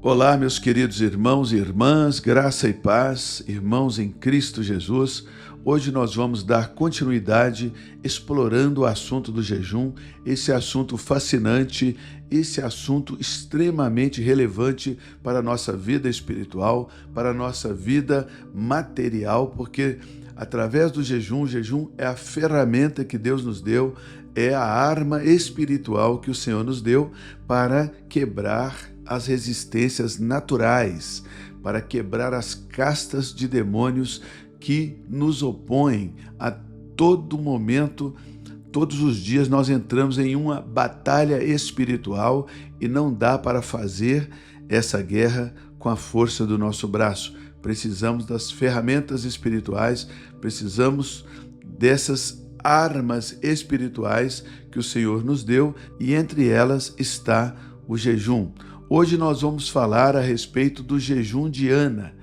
Olá, meus queridos irmãos e irmãs, graça e paz, irmãos em Cristo Jesus. Hoje nós vamos dar continuidade explorando o assunto do jejum, esse assunto fascinante, esse assunto extremamente relevante para a nossa vida espiritual, para a nossa vida material, porque através do jejum, o jejum é a ferramenta que Deus nos deu, é a arma espiritual que o Senhor nos deu para quebrar as resistências naturais, para quebrar as castas de demônios que nos opõem a todo momento. Todos os dias nós entramos em uma batalha espiritual e não dá para fazer essa guerra com a força do nosso braço. Precisamos das ferramentas espirituais, precisamos dessas armas espirituais que o Senhor nos deu, e entre elas está o jejum. Hoje nós vamos falar a respeito do jejum de Ana,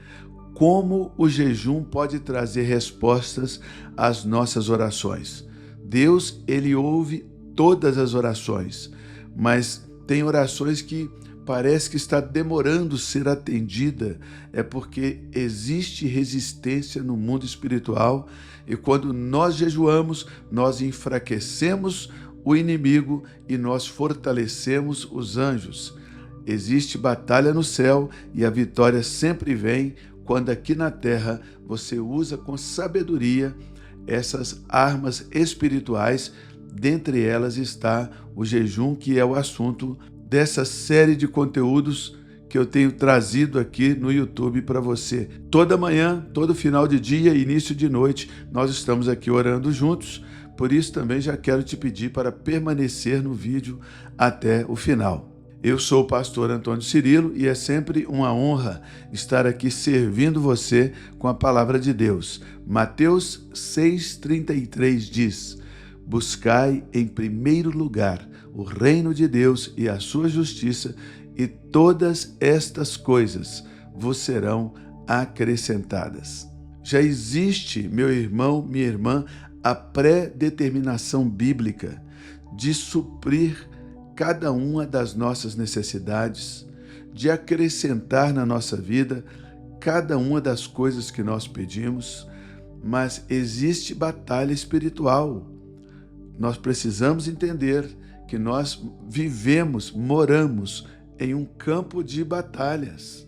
como o jejum pode trazer respostas às nossas orações. Deus, ele ouve todas as orações, mas tem orações que parece que está demorando ser atendida, é porque existe resistência no mundo espiritual, e quando nós jejuamos, nós enfraquecemos o inimigo e nós fortalecemos os anjos. Existe batalha no céu e a vitória sempre vem quando aqui na terra você usa com sabedoria essas armas espirituais. Dentre elas está o jejum, que é o assunto dessa série de conteúdos que eu tenho trazido aqui no YouTube para você. Toda manhã, todo final de dia, início de noite, nós estamos aqui orando juntos. Por isso também já quero te pedir para permanecer no vídeo até o final. Eu sou o pastor Antônio Cirilo e é sempre uma honra estar aqui servindo você com a palavra de Deus. Mateus 6,33 diz: buscai em primeiro lugar o reino de Deus e a sua justiça, e todas estas coisas vos serão acrescentadas. Já existe, meu irmão, minha irmã, a pré-determinação bíblica de suprir cada uma das nossas necessidades, de acrescentar na nossa vida cada uma das coisas que nós pedimos, mas existe batalha espiritual. Nós precisamos entender que nós vivemos, moramos em um campo de batalhas.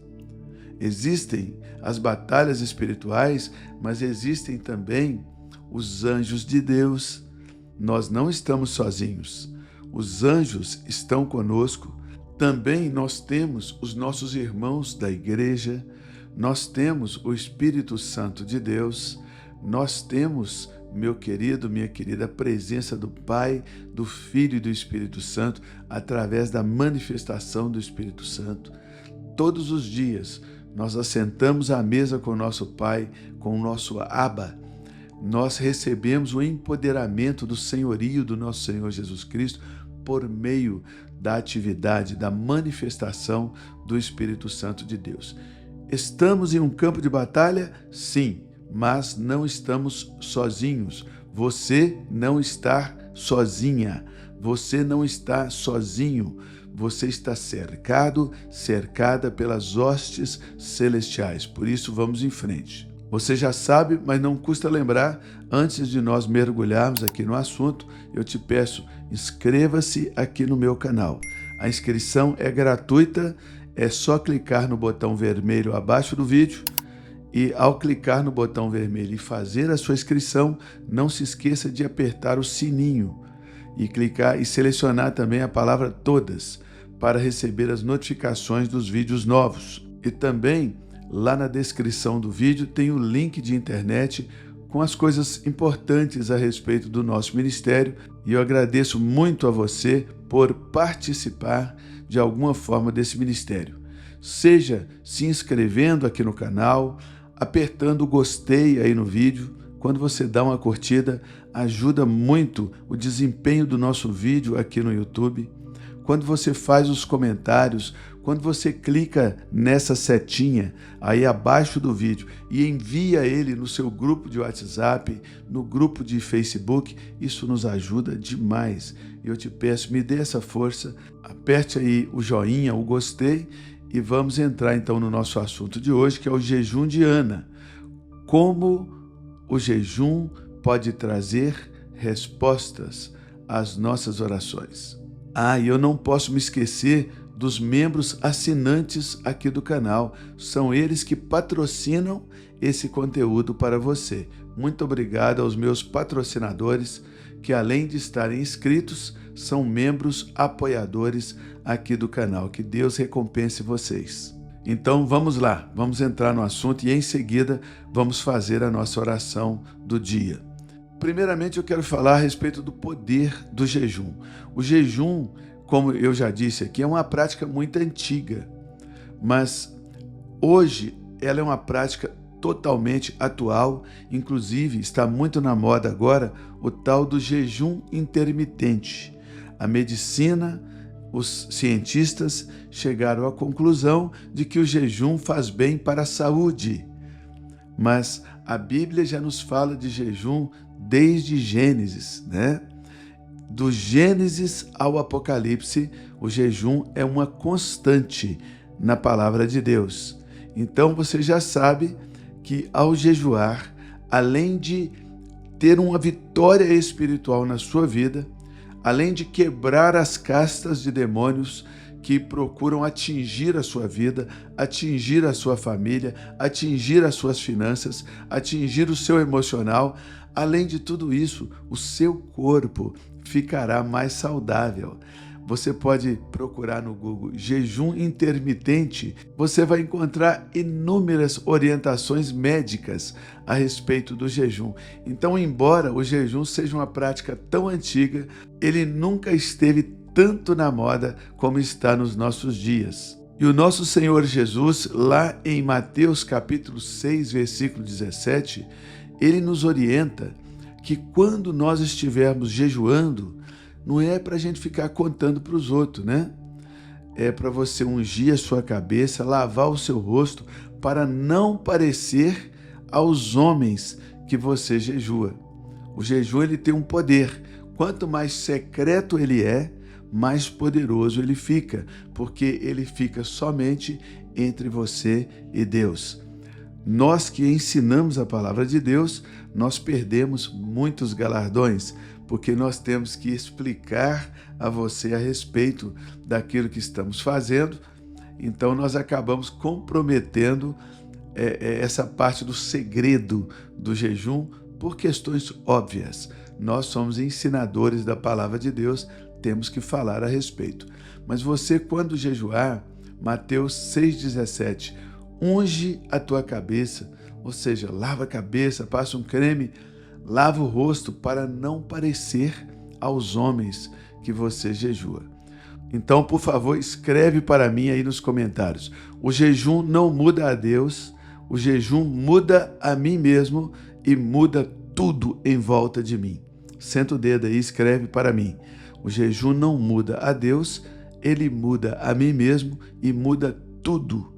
Existem as batalhas espirituais, mas existem também os anjos de Deus. Nós não estamos sozinhos. Os anjos estão conosco. Também nós temos os nossos irmãos da igreja, nós temos o Espírito Santo de Deus, nós temos, meu querido, minha querida, a presença do Pai, do Filho e do Espírito Santo através da manifestação do Espírito Santo. Todos os dias nós assentamos à mesa com o nosso Pai, com o nosso Abba. Nós recebemos o empoderamento do senhorio do nosso Senhor Jesus Cristo por meio da atividade, da manifestação do Espírito Santo de Deus. Estamos em um campo de batalha? Sim, mas não estamos sozinhos. Você não está sozinha. Você não está sozinho. Você está cercado, cercada pelas hostes celestiais. Por isso, vamos em frente. Você já sabe, mas não custa lembrar, antes de nós mergulharmos aqui no assunto, eu te peço, inscreva-se aqui no meu canal. A inscrição é gratuita, é só clicar no botão vermelho abaixo do vídeo e, ao clicar no botão vermelho e fazer a sua inscrição, não se esqueça de apertar o sininho e clicar e selecionar também a palavra todas para receber as notificações dos vídeos novos. E também, lá na descrição do vídeo tem o link de internet com as coisas importantes a respeito do nosso ministério, e eu agradeço muito a você por participar de alguma forma desse ministério. Seja se inscrevendo aqui no canal, apertando o gostei aí no vídeo. Quando você dá uma curtida, ajuda muito o desempenho do nosso vídeo aqui no YouTube. Quando você faz os comentários, quando você clica nessa setinha aí abaixo do vídeo e envia ele no seu grupo de WhatsApp, no grupo de Facebook, isso nos ajuda demais. Eu te peço, me dê essa força, aperte aí o joinha, o gostei e vamos entrar então no nosso assunto de hoje, que é o jejum de Ana. Como o jejum pode trazer respostas às nossas orações. E eu não posso me esquecer dos membros assinantes aqui do canal. São eles que patrocinam esse conteúdo para você. Muito obrigado aos meus patrocinadores, que além de estarem inscritos, são membros apoiadores aqui do canal. Que Deus recompense vocês. Então vamos lá, vamos entrar no assunto e em seguida vamos fazer a nossa oração do dia. Primeiramente eu quero falar a respeito do poder do jejum. O jejum, como eu já disse aqui, é uma prática muito antiga, mas hoje ela é uma prática totalmente atual, inclusive está muito na moda agora o tal do jejum intermitente. A medicina, os cientistas chegaram à conclusão de que o jejum faz bem para a saúde, mas a Bíblia já nos fala de jejum desde Gênesis, né? Do Gênesis ao Apocalipse, o jejum é uma constante na palavra de Deus. Então você já sabe que ao jejuar, além de ter uma vitória espiritual na sua vida, além de quebrar as castas de demônios que procuram atingir a sua vida, atingir a sua família, atingir as suas finanças, atingir o seu emocional, além de tudo isso, o seu corpo ficará mais saudável. Você pode procurar no Google jejum intermitente, você vai encontrar inúmeras orientações médicas a respeito do jejum. Então, embora o jejum seja uma prática tão antiga, ele nunca esteve tanto na moda como está nos nossos dias. E o nosso Senhor Jesus, lá em Mateus capítulo 6, versículo 17, ele nos orienta que quando nós estivermos jejuando, não é para a gente ficar contando para os outros, né? É para você ungir a sua cabeça, lavar o seu rosto, para não parecer aos homens que você jejua. O jejum ele tem um poder. Quanto mais secreto ele é, mais poderoso ele fica, porque ele fica somente entre você e Deus. Nós que ensinamos a palavra de Deus, nós perdemos muitos galardões, porque nós temos que explicar a você a respeito daquilo que estamos fazendo, então nós acabamos comprometendo essa parte do segredo do jejum por questões óbvias. Nós somos ensinadores da palavra de Deus, temos que falar a respeito. Mas você, quando jejuar, Mateus 6,17, unge a tua cabeça, ou seja, lava a cabeça, passa um creme, lava o rosto para não parecer aos homens que você jejua. Então, por favor, escreve para mim aí nos comentários. O jejum não muda a Deus, o jejum muda a mim mesmo e muda tudo em volta de mim. Senta o dedo aí, escreve para mim. O jejum não muda a Deus, ele muda a mim mesmo e muda tudo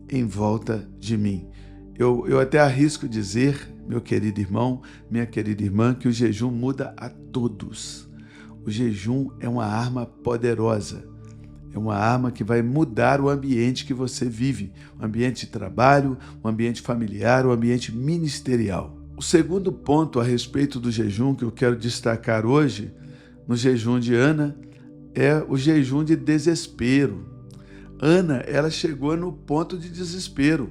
em volta de mim. Eu até arrisco dizer, meu querido irmão, minha querida irmã, que o jejum muda a todos. O jejum é uma arma poderosa, é uma arma que vai mudar o ambiente que você vive, o ambiente de trabalho, o ambiente familiar, o ambiente ministerial. O segundo ponto a respeito do jejum que eu quero destacar hoje, no jejum de Ana, é o jejum de desespero. Ana, ela chegou no ponto de desespero.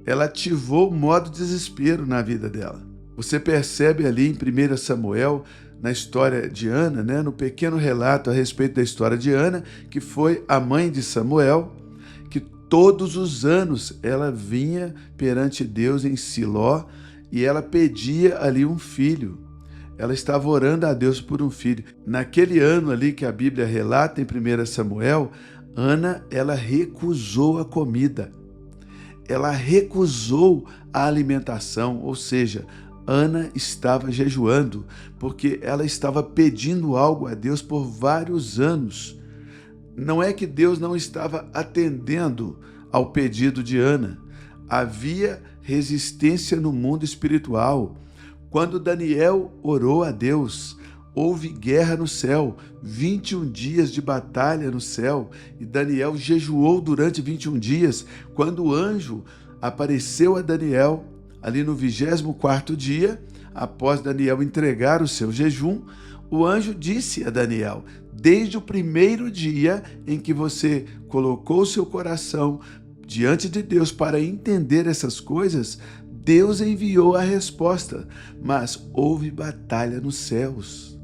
Ela ativou o modo desespero na vida dela. Você percebe ali em 1 Samuel, na história de Ana, né, no pequeno relato a respeito da história de Ana, que foi a mãe de Samuel, que todos os anos ela vinha perante Deus em Siló e ela pedia ali um filho. Ela estava orando a Deus por um filho. Naquele ano ali que a Bíblia relata em 1 Samuel, Ana, ela recusou a comida. Ela recusou a alimentação, ou seja, Ana estava jejuando, porque ela estava pedindo algo a Deus por vários anos. Não é que Deus não estava atendendo ao pedido de Ana. Havia resistência no mundo espiritual. Quando Daniel orou a Deus, houve guerra no céu, 21 dias de batalha no céu, e Daniel jejuou durante 21 dias. Quando o anjo apareceu a Daniel, ali no 24º dia, após Daniel entregar o seu jejum, o anjo disse a Daniel: desde o primeiro dia em que você colocou o seu coração diante de Deus para entender essas coisas, Deus enviou a resposta, mas houve batalha nos céus.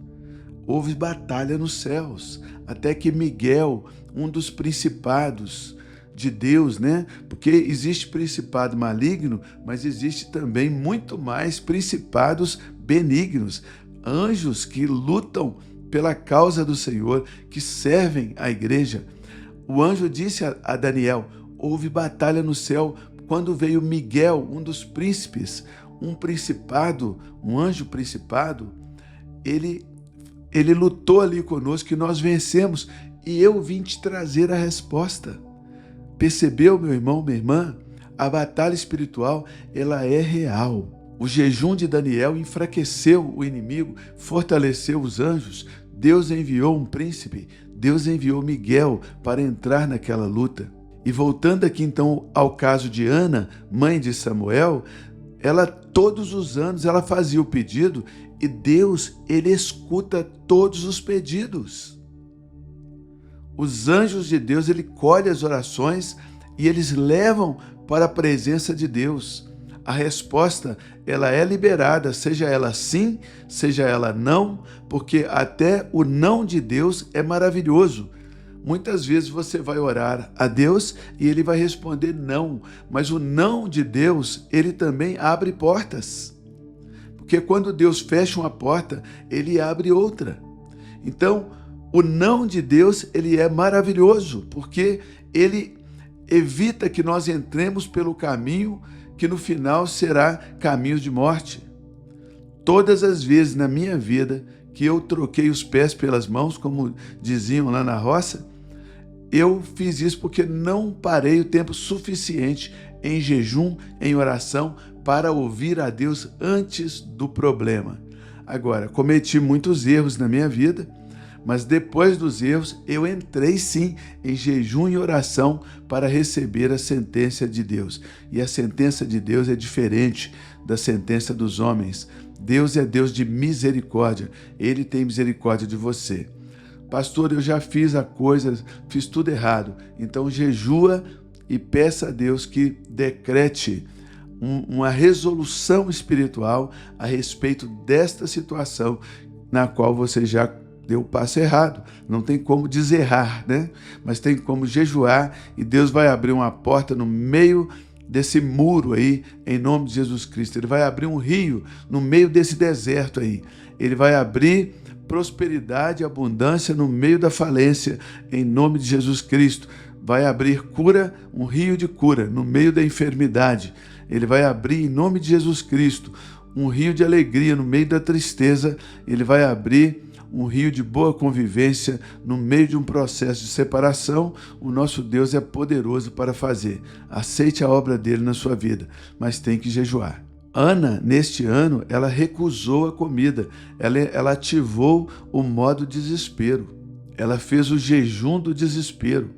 Houve batalha nos céus, até que Miguel, um dos principados de Deus, né? Porque existe principado maligno, mas existe também muito mais principados benignos, anjos que lutam pela causa do Senhor, que servem a igreja. O anjo disse a Daniel: houve batalha no céu quando veio Miguel, um dos príncipes, um principado, um anjo principado. Ele lutou ali conosco e nós vencemos, e eu vim te trazer a resposta. Percebeu, meu irmão, minha irmã? A batalha espiritual, ela é real. O jejum de Daniel enfraqueceu o inimigo, fortaleceu os anjos. Deus enviou um príncipe, Deus enviou Miguel para entrar naquela luta. E voltando aqui então ao caso de Ana, mãe de Samuel, ela todos os anos ela fazia o pedido e Deus, ele escuta todos os pedidos. Os anjos de Deus, ele colhe as orações e eles levam para a presença de Deus. A resposta, ela é liberada, seja ela sim, seja ela não, porque até o não de Deus é maravilhoso. Muitas vezes você vai orar a Deus e ele vai responder não, mas o não de Deus, ele também abre portas. Porque quando Deus fecha uma porta, ele abre outra. Então, o não de Deus, ele é maravilhoso, porque ele evita que nós entremos pelo caminho que no final será caminho de morte. Todas as vezes na minha vida que eu troquei os pés pelas mãos, como diziam lá na roça, eu fiz isso porque não parei o tempo suficiente em jejum, em oração, para ouvir a Deus antes do problema. Agora, cometi muitos erros na minha vida, mas depois dos erros, eu entrei sim em jejum e oração para receber a sentença de Deus. E a sentença de Deus é diferente da sentença dos homens. Deus é Deus de misericórdia. Ele tem misericórdia de você. Pastor, eu já fiz a coisa, fiz tudo errado. Então jejua e peça a Deus que decrete uma resolução espiritual a respeito desta situação na qual você já deu o passo errado. Não tem como deserrar, né? Mas tem como jejuar e Deus vai abrir uma porta no meio desse muro aí, em nome de Jesus Cristo. Ele vai abrir um rio no meio desse deserto aí. Ele vai abrir prosperidade e abundância no meio da falência, em nome de Jesus Cristo. Vai abrir cura, um rio de cura no meio da enfermidade. Ele vai abrir, em nome de Jesus Cristo, um rio de alegria no meio da tristeza. Ele vai abrir um rio de boa convivência no meio de um processo de separação. O nosso Deus é poderoso para fazer. Aceite a obra dele na sua vida, mas tem que jejuar. Ana, neste ano, ela recusou a comida, ela ativou o modo desespero, ela fez o jejum do desespero.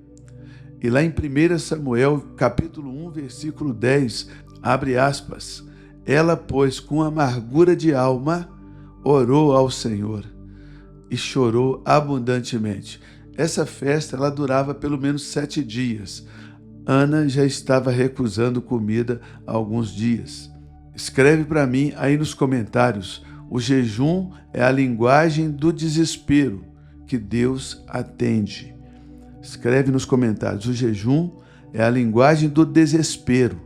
E lá em 1 Samuel, capítulo 1, versículo 10, abre aspas, ela, pois, com amargura de alma, orou ao Senhor e chorou abundantemente. Essa festa, ela durava pelo menos 7 dias. Ana já estava recusando comida há alguns dias. Escreve para mim aí nos comentários, o jejum é a linguagem do desespero que Deus atende. Escreve nos comentários, o jejum é a linguagem do desespero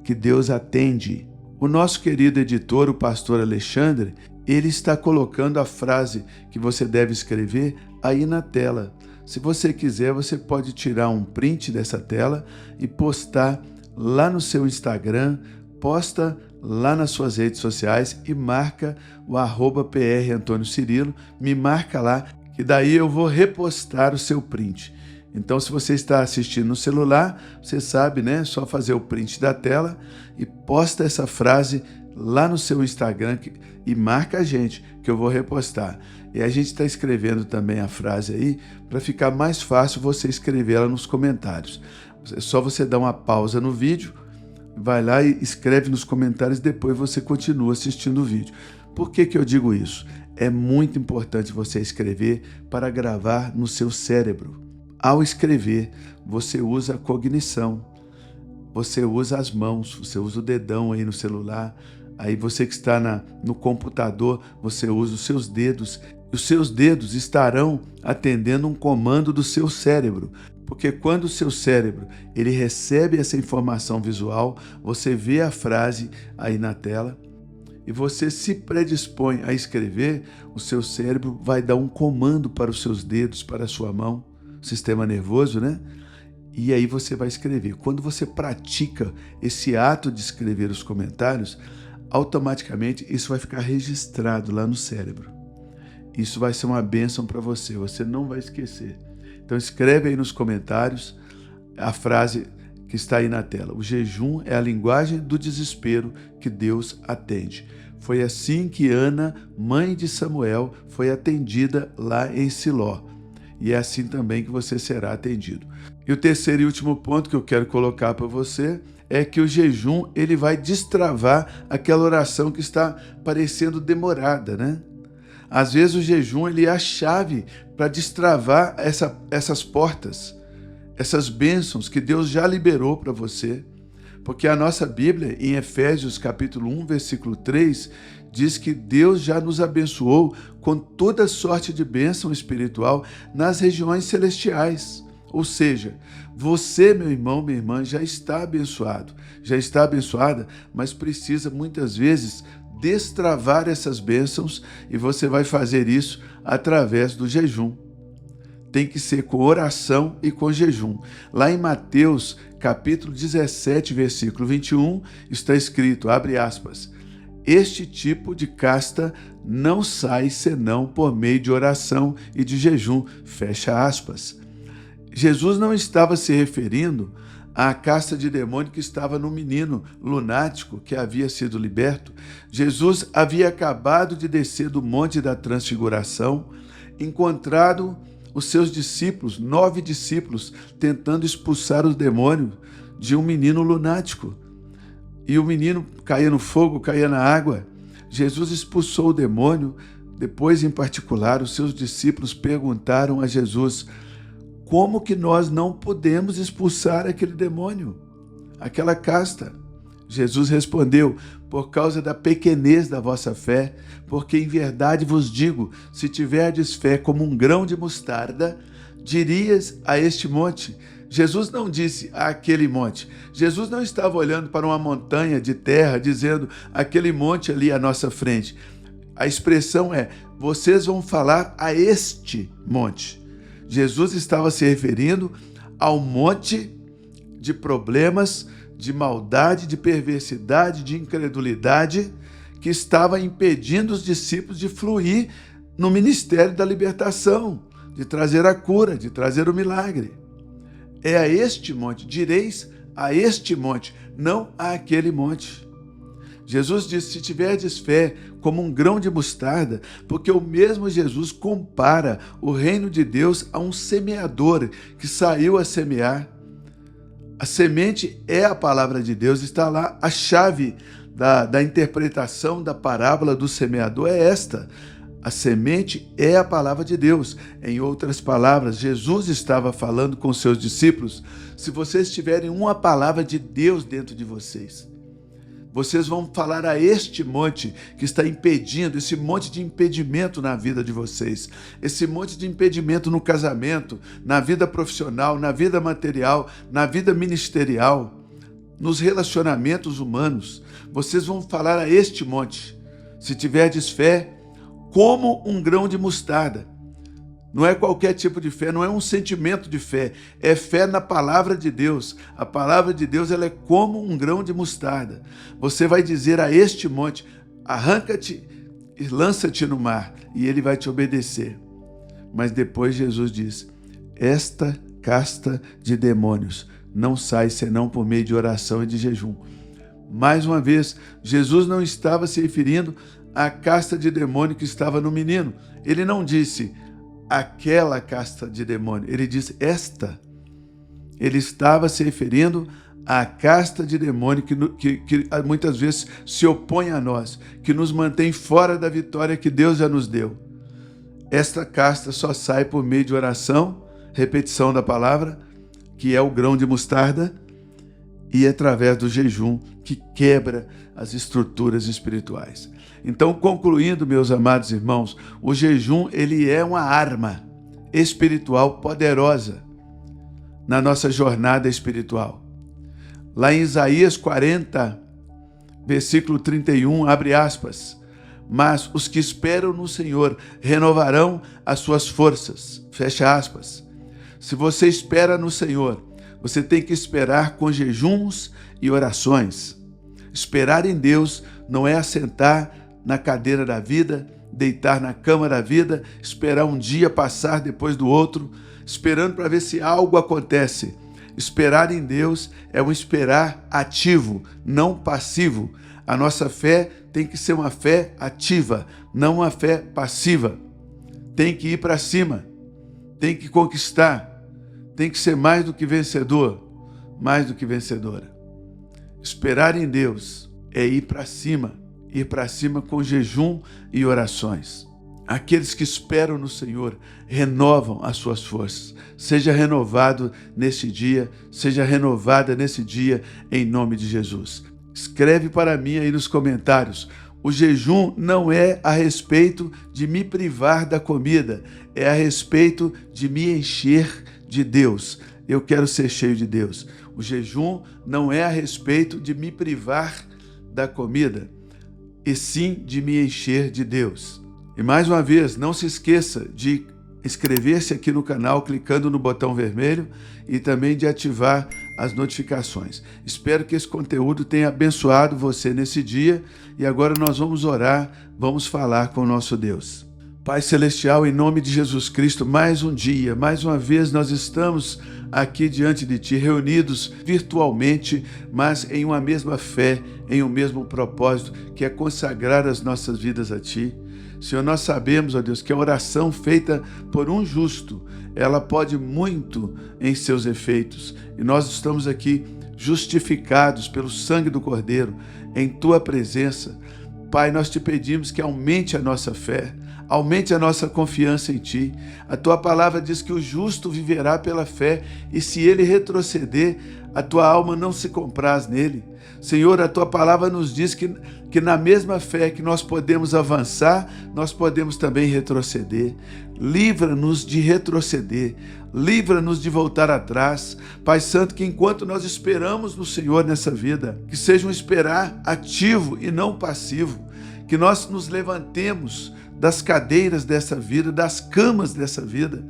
que Deus atende. O nosso querido editor, o pastor Alexandre, ele está colocando a frase que você deve escrever aí na tela. Se você quiser, você pode tirar um print dessa tela e postar lá no seu Instagram, posta lá nas suas redes sociais e marca o @PR Antônio Cirilo, me marca lá, que daí eu vou repostar o seu print. Então, se você está assistindo no celular, você sabe, né? É só fazer o print da tela e posta essa frase lá no seu Instagram e marca a gente, que eu vou repostar. E a gente está escrevendo também a frase aí, para ficar mais fácil você escrever ela nos comentários. É só você dar uma pausa no vídeo, vai lá e escreve nos comentários, depois você continua assistindo o vídeo. Por que eu digo isso? É muito importante você escrever para gravar no seu cérebro. Ao escrever, você usa a cognição, você usa as mãos, você usa o dedão aí no celular, aí você que está no computador, você usa os seus dedos. Os seus dedos estarão atendendo um comando do seu cérebro, porque quando o seu cérebro ele recebe essa informação visual, você vê a frase aí na tela e você se predispõe a escrever, o seu cérebro vai dar um comando para os seus dedos, para a sua mão, sistema nervoso, né? E aí você vai escrever. Quando você pratica esse ato de escrever os comentários, automaticamente isso vai ficar registrado lá no cérebro. Isso vai ser uma bênção para você, você não vai esquecer. Então escreve aí nos comentários a frase que está aí na tela. O jejum é a linguagem do desespero que Deus atende. Foi assim que Ana, mãe de Samuel, foi atendida lá em Siló. E é assim também que você será atendido. E o terceiro e último ponto que eu quero colocar para você é que o jejum ele vai destravar aquela oração que está parecendo demorada, né? Às vezes o jejum ele é a chave para destravar essas portas, essas bênçãos que Deus já liberou para você. Porque a nossa Bíblia, em Efésios capítulo 1, versículo 3, diz que Deus já nos abençoou com toda sorte de bênção espiritual nas regiões celestiais. Ou seja, você, meu irmão, minha irmã, já está abençoado, já está abençoada, mas precisa muitas vezes destravar essas bênçãos e você vai fazer isso através do jejum. Tem que ser com oração e com jejum. Lá em Mateus, capítulo 17, versículo 21, está escrito, abre aspas, este tipo de casta não sai senão por meio de oração e de jejum, fecha aspas. Jesus não estava se referindo à casta de demônio que estava no menino lunático que havia sido liberto. Jesus havia acabado de descer do Monte da Transfiguração, encontrado os seus discípulos, 9 discípulos, tentando expulsar os demônios de um menino lunático. E o menino caía no fogo, caía na água. Jesus expulsou o demônio. Depois, em particular, os seus discípulos perguntaram a Jesus: como que nós não podemos expulsar aquele demônio, aquela casta? Jesus respondeu: por causa da pequenez da vossa fé, porque em verdade vos digo, se tiverdes fé como um grão de mostarda, dirias a este monte. Jesus não disse aquele monte. Jesus não estava olhando para uma montanha de terra, dizendo aquele monte ali à nossa frente. A expressão é, vocês vão falar a este monte. Jesus estava se referindo ao monte de problemas, de maldade, de perversidade, de incredulidade, que estava impedindo os discípulos de fluir no ministério da libertação, de trazer a cura, de trazer o milagre. É a este monte, direis a este monte, não a aquele monte. Jesus disse, se tiverdes fé como um grão de mostarda, porque o mesmo Jesus compara o reino de Deus a um semeador que saiu a semear. A semente é a palavra de Deus, está lá a chave da interpretação da parábola do semeador é esta. A semente é a palavra de Deus. Em outras palavras, Jesus estava falando com seus discípulos, se vocês tiverem uma palavra de Deus dentro de vocês, vocês vão falar a este monte que está impedindo, esse monte de impedimento na vida de vocês, esse monte de impedimento no casamento, na vida profissional, na vida material, na vida ministerial, nos relacionamentos humanos. Vocês vão falar a este monte, se tiverdes fé, como um grão de mostarda. Não é qualquer tipo de fé, não é um sentimento de fé, é fé na palavra de Deus. A palavra de Deus ela é como um grão de mostarda. Você vai dizer a este monte, arranca-te e lança-te no mar, e ele vai te obedecer. Mas depois Jesus diz, esta casta de demônios não sai senão por meio de oração e de jejum. Mais uma vez, Jesus não estava se referindo à casta de demônio que estava no menino. Ele não disse aquela casta de demônio, ele disse esta. Ele estava se referindo à casta de demônio que muitas vezes se opõe a nós, que nos mantém fora da vitória que Deus já nos deu. Esta casta só sai por meio de oração, repetição da palavra, que é o grão de mostarda, e através do jejum, que quebra as estruturas espirituais. Então, concluindo, meus amados irmãos, o jejum, ele é uma arma espiritual poderosa na nossa jornada espiritual. Lá em Isaías 40, versículo 31, abre aspas, mas os que esperam no Senhor renovarão as suas forças, fecha aspas. Se você espera no Senhor, você tem que esperar com jejuns e orações. Esperar em Deus não é assentar na cadeira da vida, deitar na cama da vida, esperar um dia passar depois do outro, esperando para ver se algo acontece. Esperar em Deus é um esperar ativo, não passivo. A nossa fé tem que ser uma fé ativa, não uma fé passiva. Tem que ir para cima, tem que conquistar, tem que ser mais do que vencedor, mais do que vencedora. Esperar em Deus é ir para cima com jejum e orações. Aqueles que esperam no Senhor renovam as suas forças. Seja renovado nesse dia, seja renovada nesse dia, em nome de Jesus. Escreve para mim aí nos comentários. O jejum não é a respeito de me privar da comida, é a respeito de me encher de Deus. Eu quero ser cheio de Deus. O jejum não é a respeito de me privar da comida, e sim de me encher de Deus. E mais uma vez, não se esqueça de inscrever-se aqui no canal clicando no botão vermelho e também de ativar as notificações. Espero que esse conteúdo tenha abençoado você nesse dia e agora nós vamos orar, vamos falar com o nosso Deus. Pai Celestial, em nome de Jesus Cristo, mais um dia, mais uma vez nós estamos aqui diante de Ti, reunidos virtualmente, mas em uma mesma fé, em um mesmo propósito, que é consagrar as nossas vidas a Ti. Senhor, nós sabemos, ó Deus, que a oração feita por um justo, ela pode muito em seus efeitos. E nós estamos aqui justificados pelo sangue do Cordeiro, em Tua presença. Pai, nós Te pedimos que aumente a nossa fé, aumente a nossa confiança em Ti. A Tua palavra diz que o justo viverá pela fé, e se ele retroceder, a Tua alma não se compraz nele. Senhor, a Tua palavra nos diz que na mesma fé que nós podemos avançar, nós podemos também retroceder. Livra-nos de retroceder, livra-nos de voltar atrás. Pai Santo, que enquanto nós esperamos no Senhor nessa vida, que seja um esperar ativo e não passivo, que nós nos levantemos das cadeiras dessa vida, das camas dessa vida,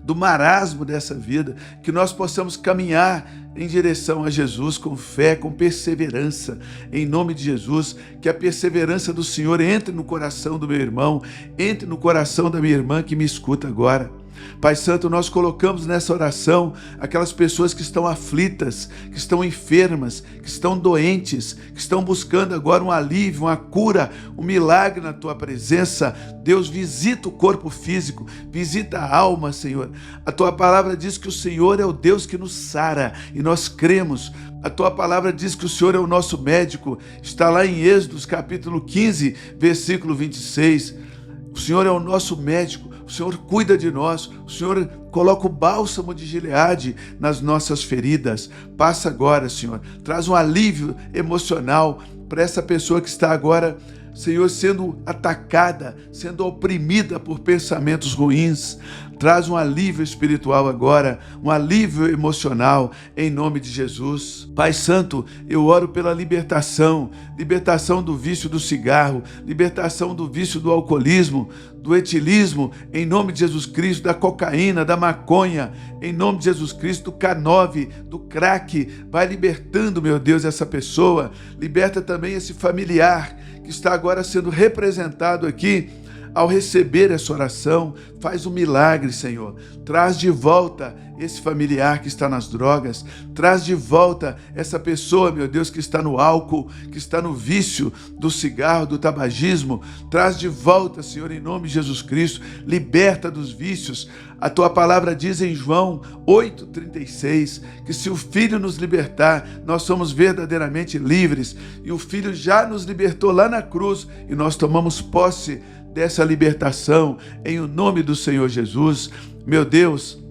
do marasmo dessa vida, que nós possamos caminhar em direção a Jesus com fé, com perseverança, em nome de Jesus, que a perseverança do Senhor entre no coração do meu irmão, entre no coração da minha irmã que me escuta agora. Pai Santo, nós colocamos nessa oração aquelas pessoas que estão aflitas, que estão enfermas, que estão doentes, que estão buscando agora um alívio, uma cura, um milagre na Tua presença. Deus, visita o corpo físico, visita a alma, Senhor. A Tua palavra diz que o Senhor é o Deus que nos sara e nós cremos. A Tua palavra diz que o Senhor é o nosso médico. Está lá em Êxodo, capítulo 15, versículo 26. O Senhor é o nosso médico. O Senhor cuida de nós, o Senhor coloca o bálsamo de Gileade nas nossas feridas. Passa agora, Senhor, traz um alívio emocional para essa pessoa que está agora, Senhor, sendo atacada, sendo oprimida por pensamentos ruins. Traz um alívio espiritual agora, um alívio emocional, em nome de Jesus. Pai Santo, eu oro pela libertação do vício do cigarro, libertação do vício do alcoolismo, do etilismo, em nome de Jesus Cristo, da cocaína, da maconha, em nome de Jesus Cristo, do K9, do crack. Vai libertando, meu Deus, essa pessoa. Liberta também esse familiar que está agora sendo representado aqui ao receber essa oração, faz um milagre, Senhor. Traz de volta esse familiar que está nas drogas, traz de volta essa pessoa, meu Deus, que está no álcool, que está no vício do cigarro, do tabagismo, traz de volta, Senhor, em nome de Jesus Cristo, liberta dos vícios. A tua palavra diz em João 8,36, que se o Filho nos libertar, nós somos verdadeiramente livres, e o Filho já nos libertou lá na cruz, e nós tomamos posse dessa libertação, em o nome do Senhor Jesus. Meu Deus,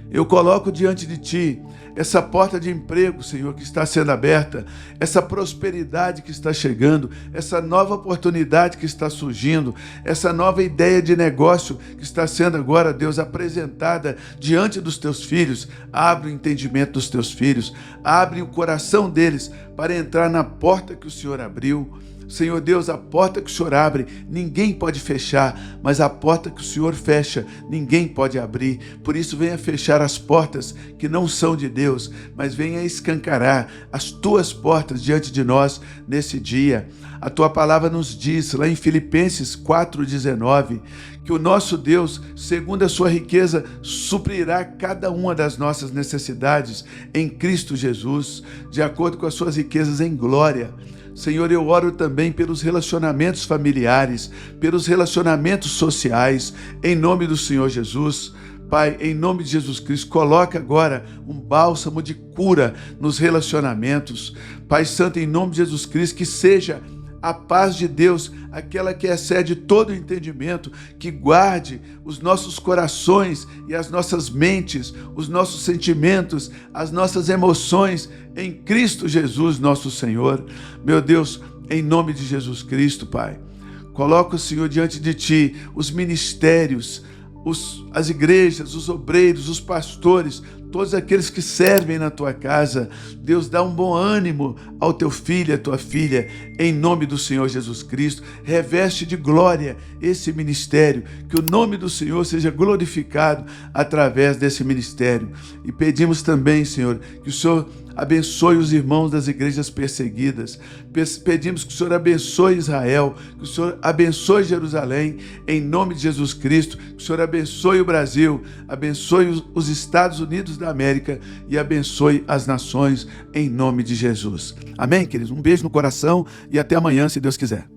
eu coloco diante de Ti essa porta de emprego, Senhor, que está sendo aberta, essa prosperidade que está chegando, essa nova oportunidade que está surgindo, essa nova ideia de negócio que está sendo agora, Deus, apresentada diante dos Teus filhos. Abre o entendimento dos Teus filhos, abre o coração deles para entrar na porta que o Senhor abriu. Senhor Deus, a porta que o Senhor abre, ninguém pode fechar, mas a porta que o Senhor fecha, ninguém pode abrir. Por isso, venha fechar as portas que não são de Deus, mas venha escancarar as Tuas portas diante de nós nesse dia. A Tua palavra nos diz, lá em Filipenses 4,19, que o nosso Deus, segundo a sua riqueza, suprirá cada uma das nossas necessidades em Cristo Jesus, de acordo com as suas riquezas em glória. Senhor, eu oro também pelos relacionamentos familiares, pelos relacionamentos sociais, em nome do Senhor Jesus. Pai, em nome de Jesus Cristo, coloca agora um bálsamo de cura nos relacionamentos. Pai Santo, em nome de Jesus Cristo, que seja a paz de Deus, aquela que excede todo o entendimento, que guarde os nossos corações e as nossas mentes, os nossos sentimentos, as nossas emoções em Cristo Jesus, nosso Senhor. Meu Deus, em nome de Jesus Cristo, Pai, coloca, Senhor, diante de Ti os ministérios, as igrejas, os obreiros, os pastores, todos aqueles que servem na Tua casa. Deus, dá um bom ânimo ao Teu filho e à Tua filha, em nome do Senhor Jesus Cristo. Reveste de glória esse ministério, que o nome do Senhor seja glorificado através desse ministério. E pedimos também, Senhor, que o Senhor abençoe os irmãos das igrejas perseguidas. Pedimos que o Senhor abençoe Israel, que o Senhor abençoe Jerusalém, em nome de Jesus Cristo, que o Senhor abençoe o Brasil, abençoe os Estados Unidos da América e abençoe as nações, em nome de Jesus. Amém, queridos? Um beijo no coração e até amanhã, se Deus quiser.